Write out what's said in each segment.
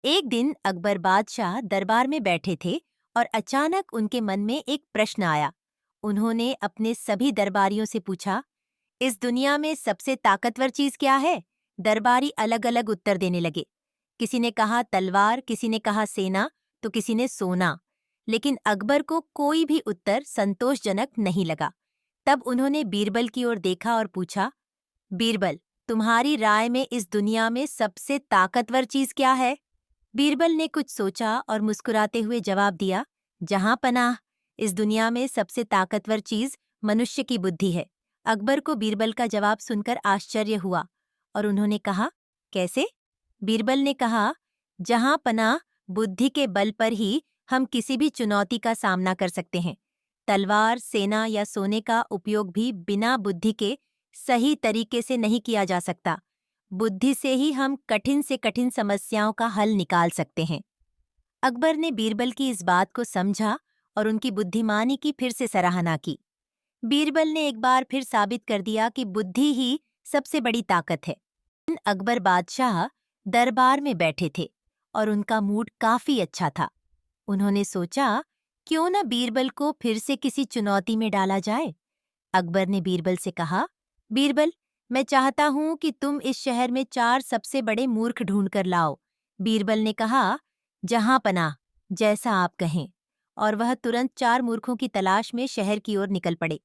एक दिन अकबर बादशाह दरबार में बैठे थे और अचानक उनके मन में एक प्रश्न आया। उन्होंने अपने सभी दरबारियों से पूछा, इस दुनिया में सबसे ताकतवर चीज क्या है? दरबारी अलग अलग उत्तर देने लगे। किसी ने कहा तलवार, किसी ने कहा सेना, तो किसी ने सोना। लेकिन अकबर को कोई भी उत्तर संतोषजनक नहीं लगा। तब उन्होंने बीरबल की ओर देखा और पूछा, बीरबल, तुम्हारी राय में इस दुनिया में सबसे ताकतवर चीज क्या है? बीरबल ने कुछ सोचा और मुस्कुराते हुए जवाब दिया, जहां पनाह, इस दुनिया में सबसे ताकतवर चीज मनुष्य की बुद्धि है। अकबर को बीरबल का जवाब सुनकर आश्चर्य हुआ और उन्होंने कहा, कैसे? बीरबल ने कहा, जहां पनाह, बुद्धि के बल पर ही हम किसी भी चुनौती का सामना कर सकते हैं। तलवार, सेना या सोने का उपयोग भी बिना बुद्धि के सही तरीके से नहीं किया जा सकता। बुद्धि से ही हम कठिन से कठिन समस्याओं का हल निकाल सकते हैं। अकबर ने बीरबल की इस बात को समझा और उनकी बुद्धिमानी की फिर से सराहना की। बीरबल ने एक बार फिर साबित कर दिया कि बुद्धि ही सबसे बड़ी ताकत है। अकबर बादशाह दरबार में बैठे थे और उनका मूड काफी अच्छा था। उन्होंने सोचा, क्यों न बीरबल को फिर से किसी चुनौती में डाला जाए। अकबर ने बीरबल से कहा, बीरबल, मैं चाहता हूं कि तुम इस शहर में 4 सबसे बड़े मूर्ख ढूंढ कर लाओ। बीरबल ने कहा, जहां पनाह, जैसा आप कहें। और वह तुरंत 4 मूर्खों की तलाश में शहर की ओर निकल पड़े।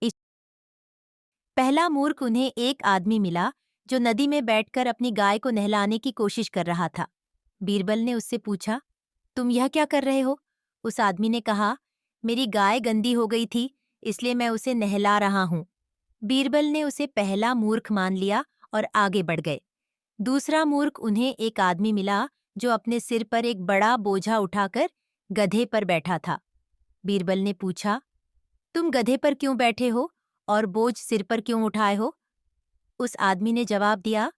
पहला मूर्ख उन्हें एक आदमी मिला जो नदी में बैठकर अपनी गाय को नहलाने की कोशिश कर रहा था। बीरबल ने उससे पूछा, तुम यह क्या कर रहे हो? उस आदमी ने कहा, मेरी गाय गंदी हो गई थी, इसलिए मैं उसे नहला रहा हूं। बीरबल ने उसे पहला मूर्ख मान लिया और आगे बढ़ गए। दूसरा मूर्ख उन्हें एक आदमी मिला जो अपने सिर पर एक बड़ा बोझा उठाकर गधे पर बैठा था। बीरबल ने पूछा, तुम गधे पर क्यों बैठे हो और बोझ सिर पर क्यों उठाए हो? उस आदमी ने जवाब दिया,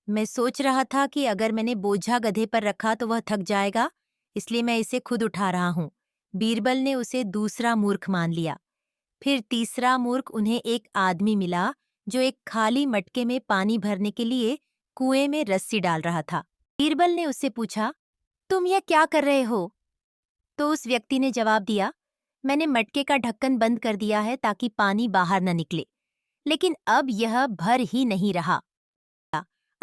मैं सोच रहा था कि अगर मैंने बोझा गधे पर रखा तो वह थक जाएगा, इसलिए मैं इसे खुद उठा रहा हूं। बीरबल ने उसे दूसरा मूर्ख मान लिया। फिर तीसरा मूर्ख उन्हें एक आदमी मिला जो एक खाली मटके में पानी भरने के लिए कुएं में रस्सी डाल रहा था। बीरबल ने उससे पूछा, तुम यह क्या कर रहे हो? तो उस व्यक्ति ने जवाब दिया, मैंने मटके का ढक्कन बंद कर दिया है ताकि पानी बाहर न निकले, लेकिन अब यह भर ही नहीं रहा।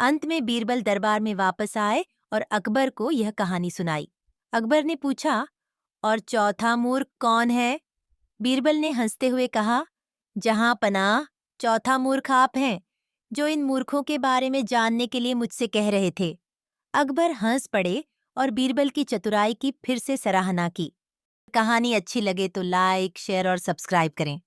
अंत में बीरबल दरबार में वापस आए और अकबर को यह कहानी सुनाई। अकबर ने पूछा, और चौथा मूर्ख कौन है? बीरबल ने हंसते हुए कहा, जहां पनाह, चौथा मूर्ख आप हैं, जो इन मूर्खों के बारे में जानने के लिए मुझसे कह रहे थे। अकबर हंस पड़े और बीरबल की चतुराई की फिर से सराहना की। कहानी अच्छी लगे तो लाइक, शेयर और सब्सक्राइब करें।